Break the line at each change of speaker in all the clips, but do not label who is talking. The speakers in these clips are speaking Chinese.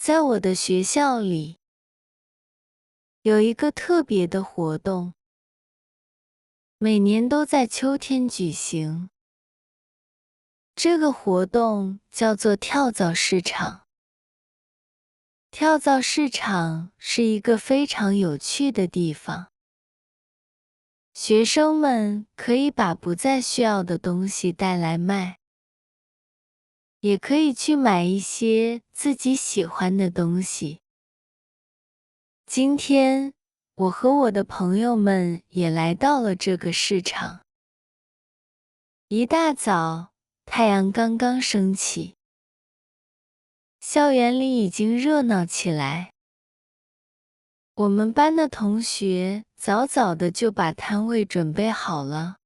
在我的学校里，有一个特别的活动，每年都在秋天举行。这个活动叫做跳蚤市场。跳蚤市场是一个非常有趣的地方。学生们可以把不再需要的东西带来卖，也可以去买一些自己喜欢的东西。今天，我和我的朋友们也来到了这个市场。一大早，太阳刚刚升起，校园里已经热闹起来。我们班的同学早早的就把摊位准备好了。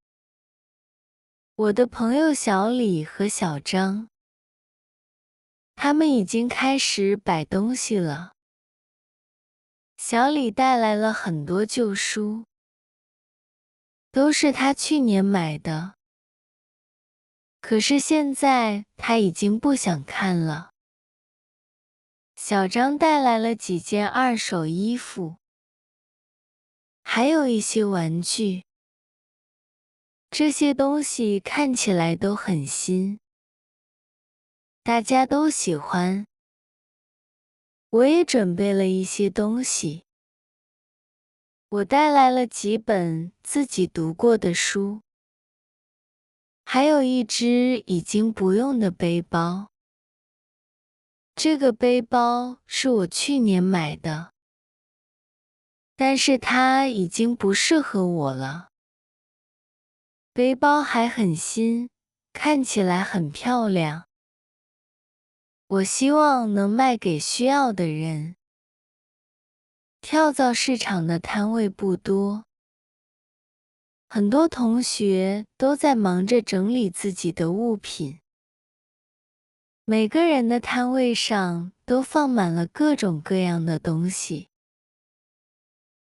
我的朋友小李和小张，他们已经开始摆东西了。小李带来了很多旧书，都是他去年买的。可是现在他已经不想看了。小张带来了几件二手衣服，还有一些玩具。这些东西看起来都很新，大家都喜欢。我也准备了一些东西。我带来了几本自己读过的书，还有一只已经不用的背包。这个背包是我去年买的，但是它已经不适合我了。背包还很新，看起来很漂亮。我希望能卖给需要的人。跳蚤市场的摊位不多，很多同学都在忙着整理自己的物品。每个人的摊位上都放满了各种各样的东西。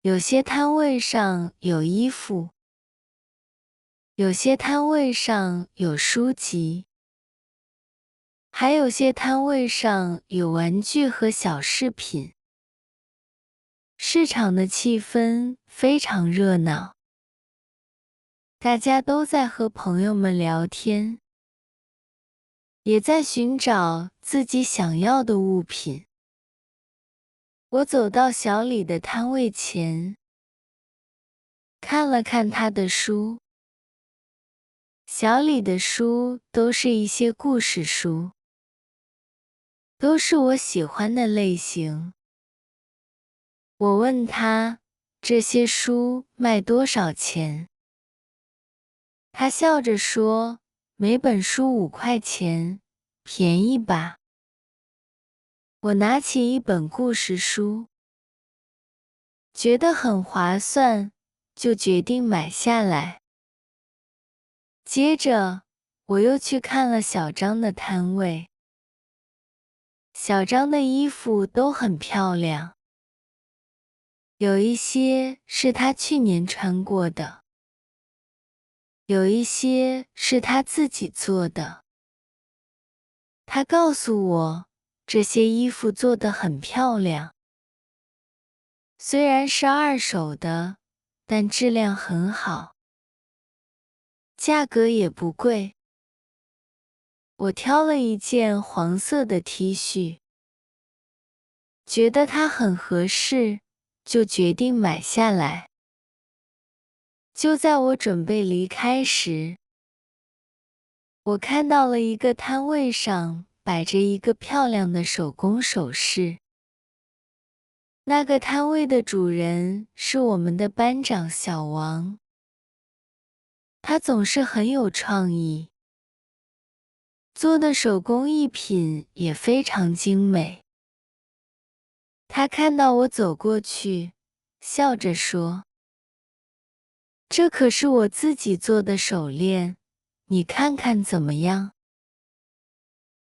有些摊位上有衣服，有些摊位上有书籍，还有些摊位上有玩具和小饰品。市场的气氛非常热闹，大家都在和朋友们聊天，也在寻找自己想要的物品。我走到小李的摊位前，看了看他的书。小李的书都是一些故事书，都是我喜欢的类型。我问他，这些书卖多少钱？他笑着说，每本书5块钱，便宜吧？我拿起一本故事书，觉得很划算，就决定买下来。接着，我又去看了小张的摊位。小张的衣服都很漂亮，有一些是他去年穿过的，有一些是他自己做的。他告诉我，这些衣服做得很漂亮，虽然是二手的，但质量很好，价格也不贵。我挑了一件黄色的 T 恤，觉得它很合适，就决定买下来。就在我准备离开时，我看到了一个摊位上摆着一个漂亮的手工首饰。那个摊位的主人是我们的班长小王，他总是很有创意，做的手工艺品也非常精美。他看到我走过去，笑着说：“这可是我自己做的手链，你看看怎么样？”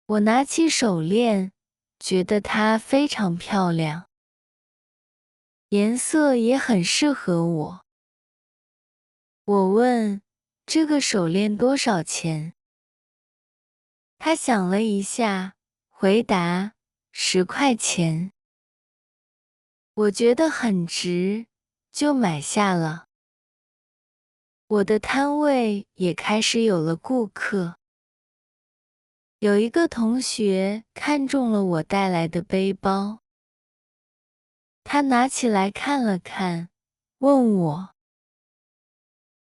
我拿起手链，觉得它非常漂亮，颜色也很适合我。我问：“这个手链多少钱？”他想了一下，回答10块钱。我觉得很值，就买下了。我的摊位也开始有了顾客。有一个同学看中了我带来的背包，他拿起来看了看，问我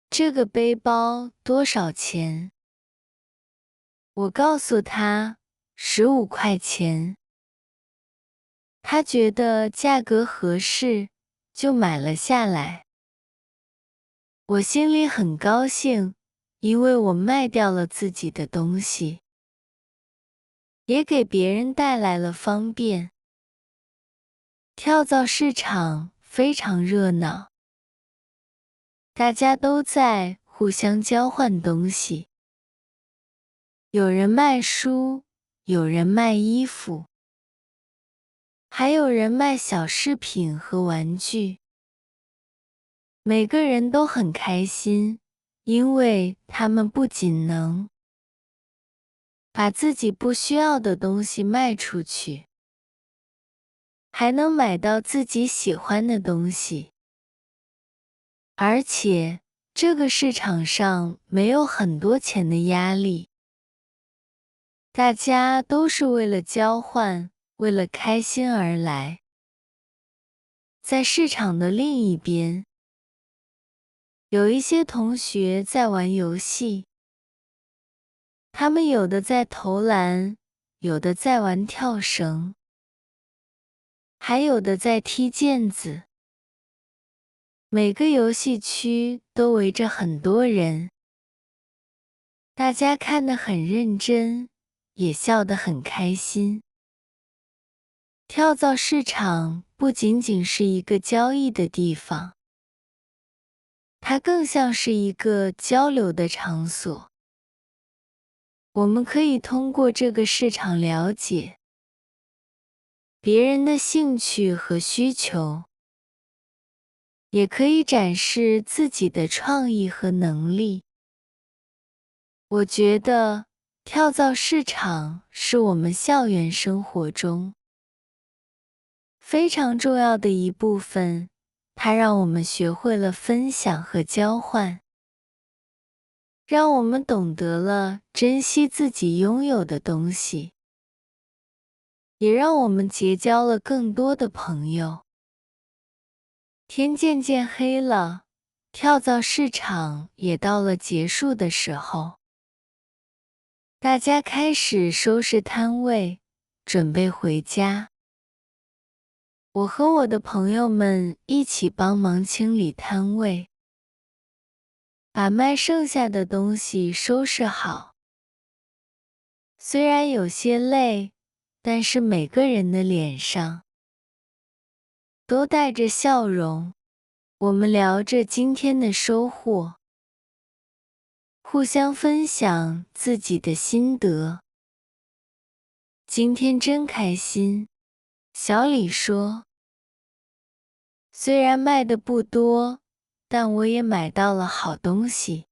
这个背包多少钱？我告诉他15块钱。他觉得价格合适，就买了下来。我心里很高兴，因为我卖掉了自己的东西，也给别人带来了方便。跳蚤市场非常热闹，大家都在互相交换东西。有人卖书，有人卖衣服，还有人卖小饰品和玩具。每个人都很开心，因为他们不仅能把自己不需要的东西卖出去，还能买到自己喜欢的东西。而且，这个市场上没有很多钱的压力，大家都是为了交换，为了开心而来。在市场的另一边，有一些同学在玩游戏，他们有的在投篮，有的在玩跳绳，还有的在踢毽子。每个游戏区都围着很多人，大家看得很认真，也笑得很开心。跳蚤市场不仅仅是一个交易的地方，它更像是一个交流的场所。我们可以通过这个市场了解别人的兴趣和需求，也可以展示自己的创意和能力。我觉得跳蚤市场是我们校园生活中非常重要的一部分，它让我们学会了分享和交换，让我们懂得了珍惜自己拥有的东西，也让我们结交了更多的朋友。天渐渐黑了，跳蚤市场也到了结束的时候。大家开始收拾摊位，准备回家。我和我的朋友们一起帮忙清理摊位，把卖剩下的东西收拾好。虽然有些累，但是每个人的脸上都带着笑容。我们聊着今天的收获，互相分享自己的心得。今天真开心，小李说。虽然卖的不多，但我也买到了好东西。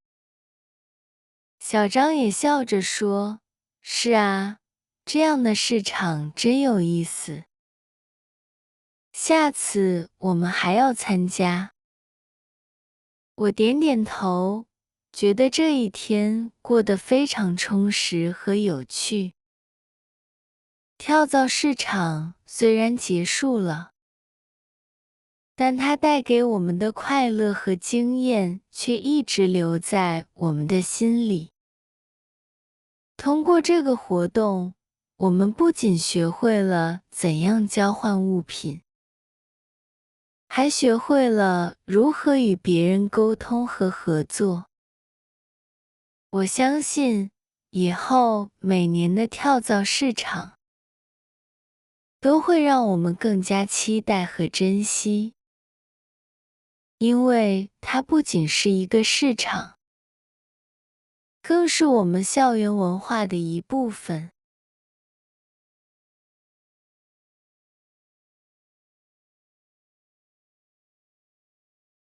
小张也笑着说，是啊，这样的市场真有意思。下次我们还要参加。我点点头，觉得这一天过得非常充实和有趣。跳蚤市场虽然结束了，但它带给我们的快乐和经验却一直留在我们的心里。通过这个活动，我们不仅学会了怎样交换物品，还学会了如何与别人沟通和合作。我相信，以后每年的跳蚤市场都会让我们更加期待和珍惜，因为它不仅是一个市场，更是我们校园文化的一部分。